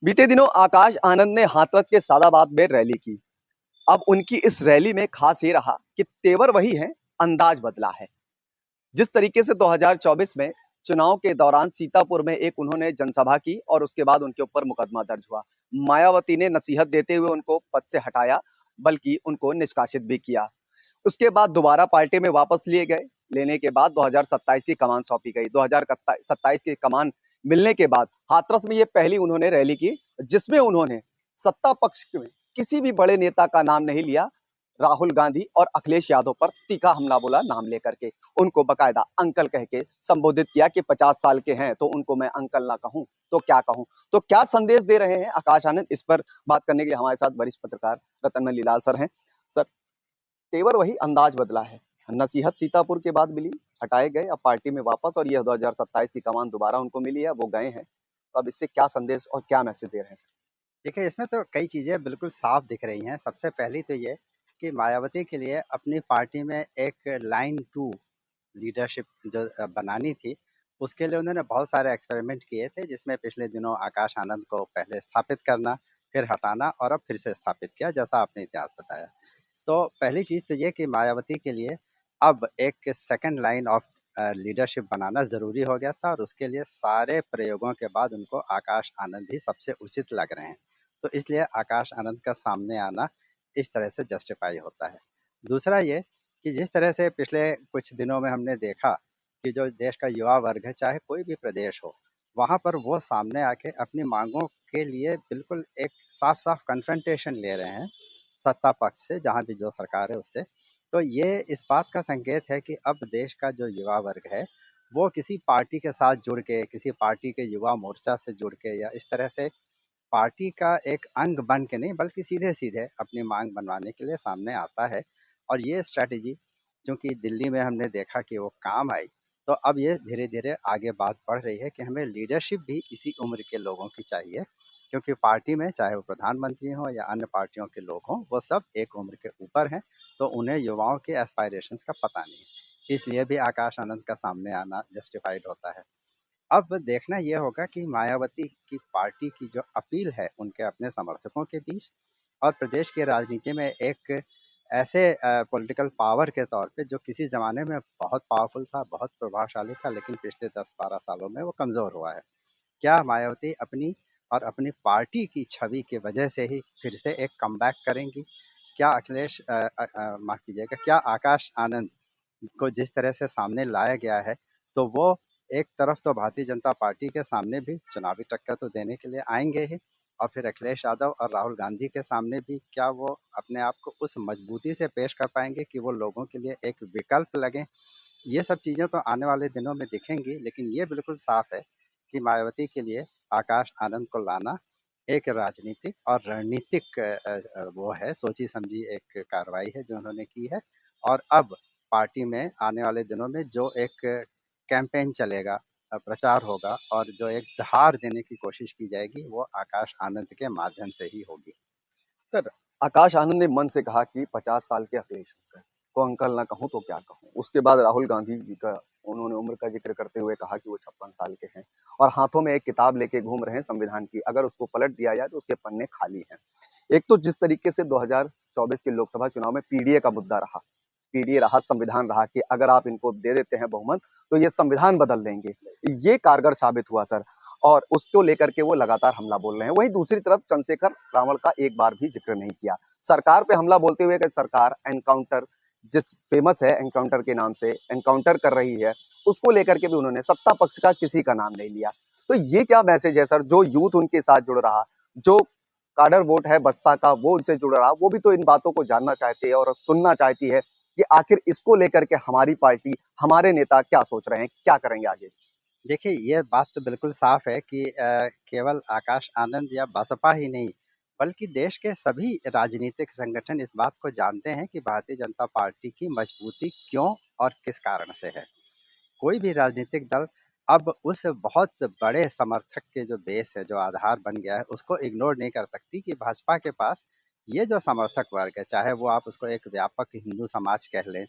बीते दिनों आकाश आनंद ने हाथरस के सादाबाद में रैली की। अब उनकी इस रैली में खास ये रहा कि तेवर वही है, अंदाज बदला है। जिस तरीके से 2024 में चुनाव के दौरान सीतापुर में एक उन्होंने जनसभा की और उसके बाद उनके ऊपर मुकदमा दर्ज हुआ। मायावती ने नसीहत देते हुए उनको पद से हटाया, बल्कि उनको निष्कासित भी किया। उसके बाद दोबारा पार्टी में वापस लिए गए। लेने के बाद 2027 की कमान सौंपी गई। 2027 की कमान मिलने के बाद हाथरस में ये पहली उन्होंने रैली की, जिसमें उन्होंने सत्ता पक्ष में किसी भी बड़े नेता का नाम नहीं लिया। राहुल गांधी और अखिलेश यादव पर तीखा हमला बोला, नाम लेकर के उनको बकायदा अंकल कह के संबोधित किया कि 50 साल के हैं तो उनको मैं अंकल ना कहूं तो क्या कहूं। तो क्या संदेश दे रहे हैं आकाश आनंद, इस पर बात करने के लिए हमारे साथ वरिष्ठ पत्रकार रतनमल लीलाल सर हैं। सर, तेवर वही, अंदाज बदला है। नसीहत सीतापुर के बाद मिली, हटाए गए, अब पार्टी में वापस, और यह 2027 की कमान दोबारा उनको मिली है, वो गए हैं। तो अब इससे क्या संदेश और क्या मैसेज दे रहे हैं सर? देखिए, इसमें तो कई चीज़ें बिल्कुल साफ दिख रही हैं। सबसे पहली तो ये कि मायावती के लिए अपनी पार्टी में एक लाइन टू लीडरशिप जो बनानी थी, उसके लिए उन्होंने बहुत सारे एक्सपेरिमेंट किए थे, जिसमें पिछले दिनों आकाश आनंद को पहले स्थापित करना, फिर हटाना और अब फिर से स्थापित किया, जैसा आपने इतिहास बताया। तो पहली चीज़ तो ये कि मायावती के लिए अब एक सेकंड लाइन ऑफ लीडरशिप बनाना ज़रूरी हो गया था, और उसके लिए सारे प्रयोगों के बाद उनको आकाश आनंद ही सबसे उचित लग रहे हैं। तो इसलिए आकाश आनंद का सामने आना इस तरह से जस्टिफाई होता है। दूसरा ये कि जिस तरह से पिछले कुछ दिनों में हमने देखा कि जो देश का युवा वर्ग है, चाहे कोई भी प्रदेश हो, वहाँ पर वो सामने आके अपनी मांगों के लिए बिल्कुल एक साफ साफ कन्फ्रंटेशन ले रहे हैं सत्ता पक्ष से, जहाँ भी जो सरकार है उससे। तो ये इस बात का संकेत है कि अब देश का जो युवा वर्ग है, वो किसी पार्टी के साथ जुड़ के, किसी पार्टी के युवा मोर्चा से जुड़ के, या इस तरह से पार्टी का एक अंग बन के नहीं, बल्कि सीधे सीधे अपनी मांग बनवाने के लिए सामने आता है। और ये स्ट्रैटेजी क्योंकि दिल्ली में हमने देखा कि वो काम आई, तो अब ये धीरे धीरे आगे बात बढ़ रही है कि हमें लीडरशिप भी इसी उम्र के लोगों की चाहिए, क्योंकि पार्टी में चाहे वो प्रधानमंत्री हो या अन्य पार्टियों के लोग हों, वो सब एक उम्र के ऊपर हैं, तो उन्हें युवाओं के एस्पायरेशंस का पता नहीं। इसलिए भी आकाश आनंद का सामने आना जस्टिफाइड होता है। अब देखना ये होगा कि मायावती की पार्टी की जो अपील है उनके अपने समर्थकों के बीच, और प्रदेश की राजनीति में एक ऐसे पॉलिटिकल पावर के तौर पे जो किसी ज़माने में बहुत पावरफुल था, बहुत प्रभावशाली था, लेकिन पिछले 10-12 सालों में वो कमज़ोर हुआ है। क्या मायावती अपनी और अपनी पार्टी की छवि की वजह से ही फिर से एक कमबैक करेंगी? क्या अखिलेश माफ़ कीजिएगा, क्या आकाश आनंद को जिस तरह से सामने लाया गया है, तो वो एक तरफ तो भारतीय जनता पार्टी के सामने भी चुनावी टक्कर तो देने के लिए आएंगे ही, और फिर अखिलेश यादव और राहुल गांधी के सामने भी क्या वो अपने आप को उस मजबूती से पेश कर पाएंगे कि वो लोगों के लिए एक विकल्प लगें? ये सब चीज़ें तो आने वाले दिनों में दिखेंगी, लेकिन ये बिल्कुल साफ है कि मायावती के लिए आकाश आनंद को लाना एक राजनीतिक और रणनीतिक वो है, सोची समझी एक कार्रवाई है जो उन्होंने की है। और अब पार्टी में आने वाले दिनों में जो एक कैंपेन चलेगा, प्रचार होगा, और जो एक दहाड़ देने की कोशिश की जाएगी, वो आकाश आनंद के माध्यम से ही होगी। सर, आकाश आनंद ने मन से कहा कि 50 साल के अखिलेश अंकल को अंकल ना कहूं तो क्या कहूं। उसके बाद राहुल गांधी जी का उन्होंने उम्र का जिक्र करते हुए कहा कि वो 56 साल के हैं और हाथों में एक किताब लेके घूम रहे हैं संविधान की। अगर उसको पलट दिया जाए तो उसके पन्ने खाली हैं। एक तो जिस तरीके से 2024 के लोकसभा चुनाव में पीडीए का मुद्दा रहा, पीडीए रहा, संविधान रहा कि अगर आप इनको दे देते हैं बहुमत तो ये संविधान बदल देंगे, ये कारगर साबित हुआ सर। और उसको लेकर के वो लगातार हमला बोल रहे हैं। वहीं दूसरी तरफ चंद्रशेखर रावण का एक बार भी जिक्र नहीं किया। सरकार पे हमला बोलते हुए कि सरकार एनकाउंटर, जिस फेमस है एनकाउंटर के नाम से एनकाउंटर कर रही है, उसको लेकर के भी उन्होंने सत्ता पक्ष का किसी का नाम नहीं लिया। तो ये क्या मैसेज है सर? जो यूथ उनके साथ जुड़ रहा, जो काडर वोट है बसपा का, वो उनसे जुड़ रहा, वो भी तो इन बातों को जानना चाहते हैं और सुनना चाहती है कि आखिर इसको लेकर के हमारी पार्टी, हमारे नेता क्या सोच रहे हैं, क्या करेंगे आगे। देखिए, ये बात तो बिल्कुल साफ है कि केवल आकाश आनंद या बसपा ही नहीं, बल्कि देश के सभी राजनीतिक संगठन इस बात को जानते हैं कि भारतीय जनता पार्टी की मजबूती क्यों और किस कारण से है। कोई भी राजनीतिक दल अब उस बहुत बड़े समर्थक के जो बेस है, जो आधार बन गया है, उसको इग्नोर नहीं कर सकती कि भाजपा के पास ये जो समर्थक वर्ग है, चाहे वो आप उसको एक व्यापक हिंदू समाज कह लें,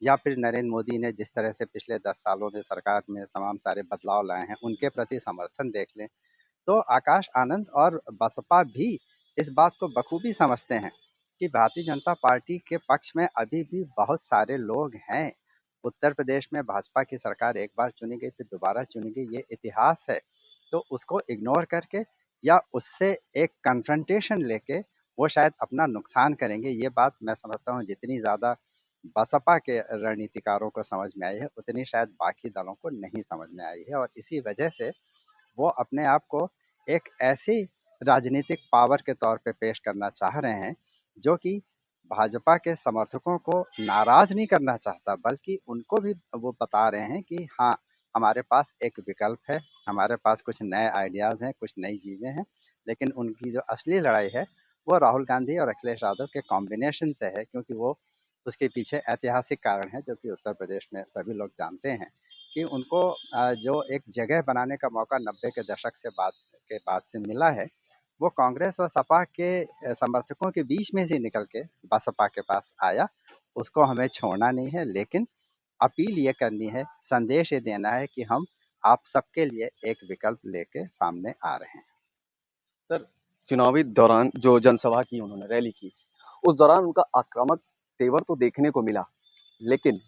या फिर नरेंद्र मोदी ने जिस तरह से पिछले 10 सालों में सरकार में तमाम सारे बदलाव लाए हैं, उनके प्रति समर्थन देख लें, तो आकाश आनंद और बसपा भी इस बात को बखूबी समझते हैं कि भारतीय जनता पार्टी के पक्ष में अभी भी बहुत सारे लोग हैं। उत्तर प्रदेश में भाजपा की सरकार एक बार चुनी गई फिर दोबारा चुनी गई, ये इतिहास है। तो उसको इग्नोर करके या उससे एक कन्फ्रंटेशन लेके वो शायद अपना नुकसान करेंगे। ये बात मैं समझता हूँ जितनी ज़्यादा बसपा के रणनीतिकारों को समझ में आई है उतनी शायद बाकी दलों को नहीं समझ में आई है, और इसी वजह से वो अपने आप को एक ऐसी राजनीतिक पावर के तौर पे पेश करना चाह रहे हैं जो कि भाजपा के समर्थकों को नाराज नहीं करना चाहता, बल्कि उनको भी वो बता रहे हैं कि हाँ, हमारे पास एक विकल्प है, हमारे पास कुछ नए आइडियाज हैं, कुछ नई चीजें हैं। लेकिन उनकी जो असली लड़ाई है वो राहुल गांधी और अखिलेश यादव के कॉम्बिनेशन से है, क्योंकि वो उसके पीछे ऐतिहासिक कारण है जो कि उत्तर प्रदेश में सभी लोग जानते हैं कि उनको जो एक जगह बनाने का मौका 90 के दशक के बाद से मिला है, वो कांग्रेस और सपा के समर्थकों के बीच में से निकल के बसपा के पास आया। उसको हमें छोड़ना नहीं है, लेकिन अपील ये करनी है, संदेश ये देना है कि हम आप सबके लिए एक विकल्प लेके सामने आ रहे हैं। सर, चुनावी दौरान जो जनसभा की उन्होंने, रैली की, उस दौरान उनका आक्रामक तेवर तो देखने को मिला, लेकिन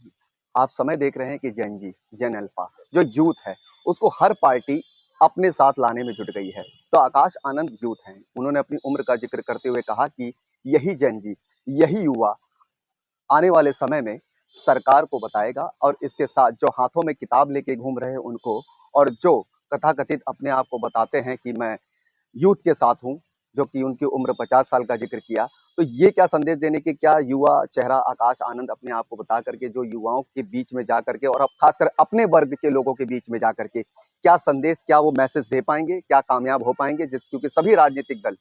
आप समय देख रहे हैं कि जेन जी, जेन अल्फा जो यूथ है, उसको हर पार्टी अपने साथ लाने में जुट गई है। तो आकाश आनंद यूथ हैं, उन्होंने अपनी उम्र का जिक्र करते हुए कहा कि यही जेन जी, यही युवा आने वाले समय में सरकार को बताएगा, और इसके साथ जो हाथों में किताब लेके घूम रहे हैं उनको, और जो कथाकथित अपने आप को बताते हैं कि मैं यूथ के साथ हूँ, जो कि उनकी उम्र 50 साल का जिक्र किया। तो ये क्या संदेश देने की, क्या युवा चेहरा आकाश आनंद अपने आप को बता करके जो युवाओं के बीच में जा करके, और अब खासकर अपने वर्ग के लोगों के बीच में जा करके क्या संदेश, क्या वो मैसेज दे पाएंगे, क्या कामयाब हो पाएंगे? क्योंकि सभी राजनीतिक दल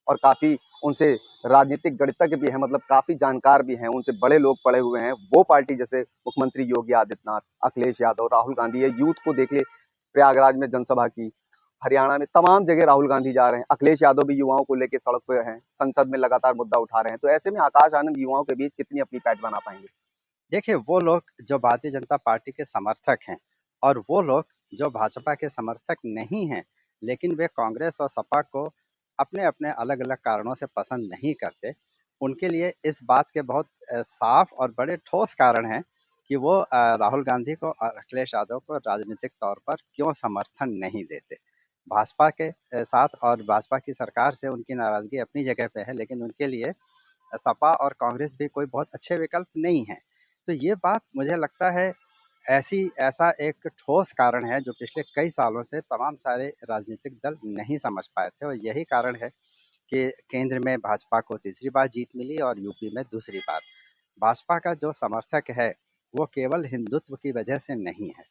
और काफी उनसे राजनीतिक गणितज्ञ भी हैं, मतलब काफी जानकार भी हैं, उनसे बड़े लोग पढ़े हुए हैं, वो पार्टी जैसे मुख्यमंत्री योगी आदित्यनाथ, अखिलेश यादव, राहुल गांधी, ये यूथ को देख ले, प्रयागराज में जनसभा की, हरियाणा में तमाम जगह राहुल गांधी जा रहे हैं, अखिलेश यादव भी युवाओं को लेकर सड़क पे हैं, संसद में लगातार मुद्दा उठा रहे हैं। तो ऐसे में आकाश आनंद युवाओं के बीच कितनी अपनी पैठ बना पाएंगे? देखिए, वो लोग जो भारतीय जनता पार्टी के समर्थक हैं और वो लोग जो भाजपा के समर्थक नहीं हैं, लेकिन वे कांग्रेस और सपा को अपने अपने अलग अलग कारणों से पसंद नहीं करते, उनके लिए इस बात के बहुत साफ और बड़े ठोस कारण हैं कि वो राहुल गांधी को और अखिलेश यादव को राजनीतिक तौर पर क्यों समर्थन नहीं देते। भाजपा के साथ और भाजपा की सरकार से उनकी नाराजगी अपनी जगह पे है, लेकिन उनके लिए सपा और कांग्रेस भी कोई बहुत अच्छे विकल्प नहीं है। तो ये बात मुझे लगता है ऐसा एक ठोस कारण है जो पिछले कई सालों से तमाम सारे राजनीतिक दल नहीं समझ पाए थे, और यही कारण है कि केंद्र में भाजपा को तीसरी बार जीत मिली और यूपी में दूसरी बार। भाजपा का जो समर्थक है वो केवल हिंदुत्व की वजह से नहीं है,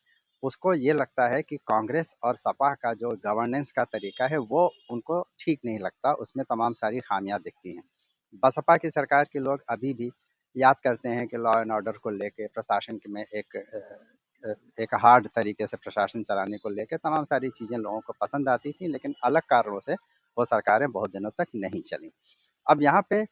उसको ये लगता है कि कांग्रेस और सपा का जो गवर्नेंस का तरीका है वो उनको ठीक नहीं लगता, उसमें तमाम सारी खामियां दिखती हैं। बसपा की सरकार के लोग अभी भी याद करते हैं कि लॉ एंड ऑर्डर को लेके प्रशासन में एक हार्ड तरीके से प्रशासन चलाने को लेके तमाम सारी चीज़ें लोगों को पसंद आती थी, लेकिन अलग कारणों से वो सरकारें बहुत दिनों तक नहीं चली। अब यहाँ पे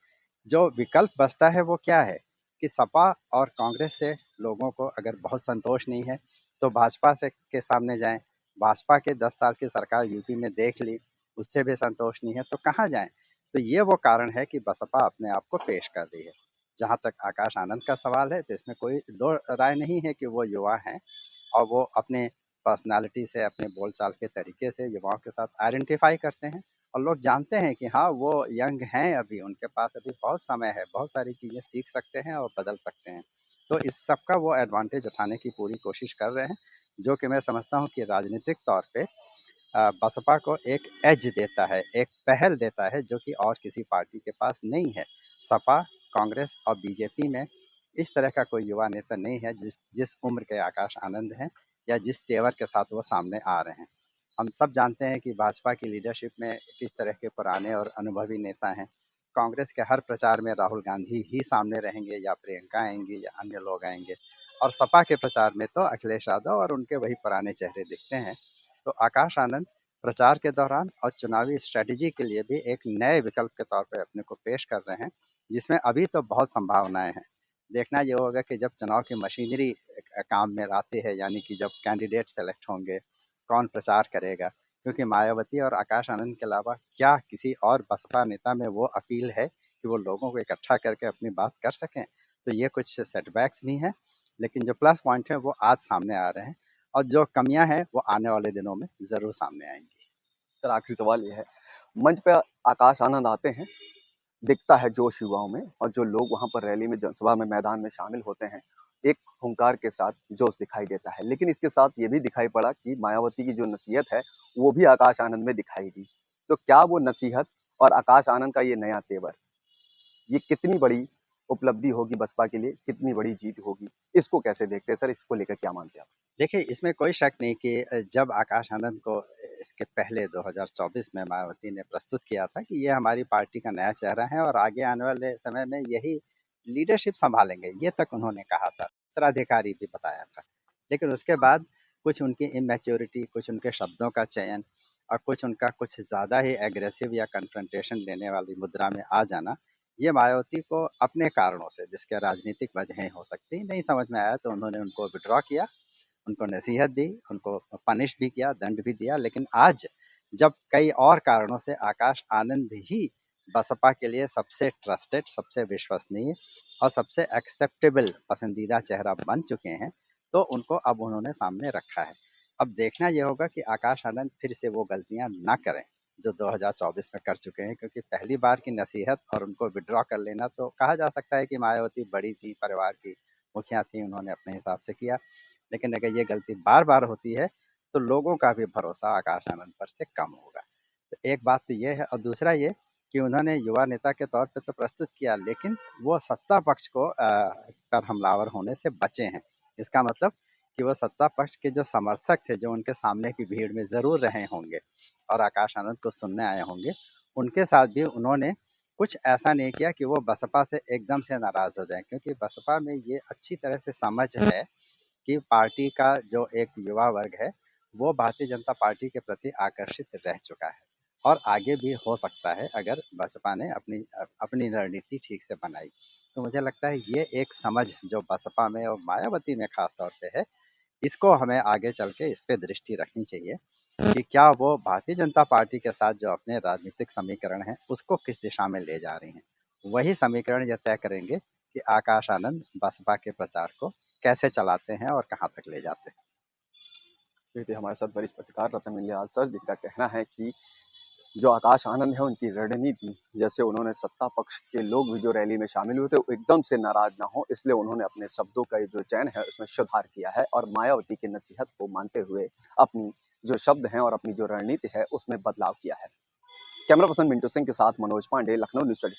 जो विकल्प बचता है वो क्या है कि सपा और कांग्रेस से लोगों को अगर बहुत संतोष नहीं है तो भाजपा से के सामने जाएं। भाजपा के 10 साल की सरकार यूपी में देख ली, उससे भी संतोष नहीं है तो कहाँ जाएं? तो ये वो कारण है कि बसपा अपने आप को पेश कर रही है। जहाँ तक आकाश आनंद का सवाल है तो इसमें कोई दो राय नहीं है कि वो युवा हैं और वो अपने पर्सनालिटी से, अपने बोलचाल के तरीके से युवाओं के साथ आइडेंटिफाई करते हैं, और लोग जानते हैं कि हाँ, वो यंग हैं, अभी उनके पास अभी बहुत समय है, बहुत सारी चीज़ें सीख सकते हैं और बदल सकते हैं। तो इस सब का वो एडवांटेज उठाने की पूरी कोशिश कर रहे हैं, जो कि मैं समझता हूँ कि राजनीतिक तौर पे बसपा को एक एज देता है, एक पहल देता है जो कि और किसी पार्टी के पास नहीं है। सपा, कांग्रेस और बीजेपी में इस तरह का कोई युवा नेता नहीं है जिस जिस उम्र के आकाश आनंद हैं या जिस तेवर के साथ वो सामने आ रहे हैं। हम सब जानते हैं कि भाजपा की लीडरशिप में किस तरह के पुराने और अनुभवी नेता हैं। कांग्रेस के हर प्रचार में राहुल गांधी ही सामने रहेंगे या प्रियंका आएंगी या अन्य लोग आएंगे, और सपा के प्रचार में तो अखिलेश यादव और उनके वही पुराने चेहरे दिखते हैं। तो आकाश आनंद प्रचार के दौरान और चुनावी स्ट्रेटजी के लिए भी एक नए विकल्प के तौर पर अपने को पेश कर रहे हैं, जिसमें अभी तो बहुत संभावनाएं हैं। देखना ये होगा कि जब चुनाव की मशीनरी काम में आती है, यानी कि जब कैंडिडेट सेलेक्ट होंगे, कौन प्रचार करेगा, क्योंकि मायावती और आकाश आनंद के अलावा क्या किसी और बसपा नेता में वो अपील है कि वो लोगों को इकट्ठा करके अपनी बात कर सकें। तो ये कुछ सेटबैक्स भी हैं, लेकिन जो प्लस पॉइंट है वो आज सामने आ रहे हैं, और जो कमियां हैं वो आने वाले दिनों में ज़रूर सामने आएंगी। सर आखिरी सवाल ये है, मंच पे आकाश आनंद आते हैं, दिखता है जोश युवाओं में, और जो लोग वहां पर रैली में, जनसभा में, मैदान में शामिल होते हैं, एक हुंकार के साथ जोश दिखाई देता है। लेकिन इसके साथ ये भी दिखाई पड़ा कि मायावती की जो नसीहत है वो भी आकाश आनंद में दिखाई दी। तो क्या वो नसीहत और आकाश आनंद का ये नया तेवर, ये कितनी बड़ी उपलब्धि होगी बसपा के लिए, कितनी बड़ी जीत होगी, इसको कैसे देखते हैं सर? इसको लेकर क्या मानते हैं आप? देखिए, इसमें कोई शक नहीं कि जब आकाश आनंद को इसके पहले 2024 में मायावती ने प्रस्तुत किया था कि ये हमारी पार्टी का नया चेहरा है और आगे आने वाले समय में यही लीडरशिप संभालेंगे, ये तक उन्होंने कहा था, उत्तराधिकारी भी बताया था। लेकिन उसके बाद कुछ उनकी इमैच्योरिटी, कुछ उनके शब्दों का चयन और कुछ उनका कुछ ज़्यादा ही एग्रेसिव या कन्फ्रंटेशन लेने वाली मुद्रा में आ जाना, ये मायावती को अपने कारणों से, जिसके राजनीतिक वजहें हो सकती, नहीं समझ में आया, तो उन्होंने उनको विड्रॉ किया, उनको नसीहत दी, उनको पनिश भी किया, दंड भी दिया। लेकिन आज जब कई और कारणों से आकाश आनंद ही बसपा के लिए सबसे ट्रस्टेड, सबसे विश्वसनीय और सबसे एक्सेप्टेबल पसंदीदा चेहरा बन चुके हैं, तो उनको अब उन्होंने सामने रखा है। अब देखना ये होगा कि आकाश आनंद फिर से वो गलतियां ना करें जो 2024 में कर चुके हैं, क्योंकि पहली बार की नसीहत और उनको विड्रॉ कर लेना, तो कहा जा सकता है कि मायावती बड़ी थी, परिवार की मुखिया थी, उन्होंने अपने हिसाब से किया। लेकिन अगर ये गलती बार बार होती है तो लोगों का भी भरोसा आकाश आनंद पर से कम होगा। तो एक बात तो ये है, और दूसरा ये कि उन्होंने युवा नेता के तौर पे तो प्रस्तुत किया, लेकिन वो सत्ता पक्ष को पर हमलावर होने से बचे हैं। इसका मतलब कि वो सत्ता पक्ष के जो समर्थक थे, जो उनके सामने की भीड़ में ज़रूर रहे होंगे और आकाश आनंद को सुनने आए होंगे, उनके साथ भी उन्होंने कुछ ऐसा नहीं किया कि वो बसपा से एकदम से नाराज़ हो जाएं, क्योंकि बसपा में ये अच्छी तरह से समझ है कि पार्टी का जो एक युवा वर्ग है, वो भारतीय जनता पार्टी के प्रति आकर्षित रह चुका है और आगे भी हो सकता है अगर बसपा ने अपनी अपनी रणनीति ठीक से बनाई। तो मुझे लगता है ये एक समझ जो बसपा में और मायावती में खास तौर पे है, इसको हमें आगे चल के इस पे दृष्टि रखनी चाहिए कि क्या वो भारतीय जनता पार्टी के साथ जो अपने राजनीतिक समीकरण हैं, उसको किस दिशा में ले जा रही हैं। वही समीकरण ये तय करेंगे कि आकाश आनंद बसपा के प्रचार को कैसे चलाते हैं और कहाँ तक ले जाते हैं। देखिए हमारे साथ वरिष्ठ पत्रकार रतन मिलियाल सर, जिनका कहना है कि जो आकाश आनंद है उनकी रणनीति, जैसे उन्होंने सत्ता पक्ष के लोग भी जो रैली में शामिल हुए थे वो एकदम से नाराज ना हो, इसलिए उन्होंने अपने शब्दों का जो चयन है उसमें सुधार किया है और मायावती की नसीहत को मानते हुए अपनी जो शब्द हैं और अपनी जो रणनीति है उसमें बदलाव किया है। कैमरा पर्सन मिंटू सिंह के साथ मनोज पांडे, लखनऊ न्यूज़ 24।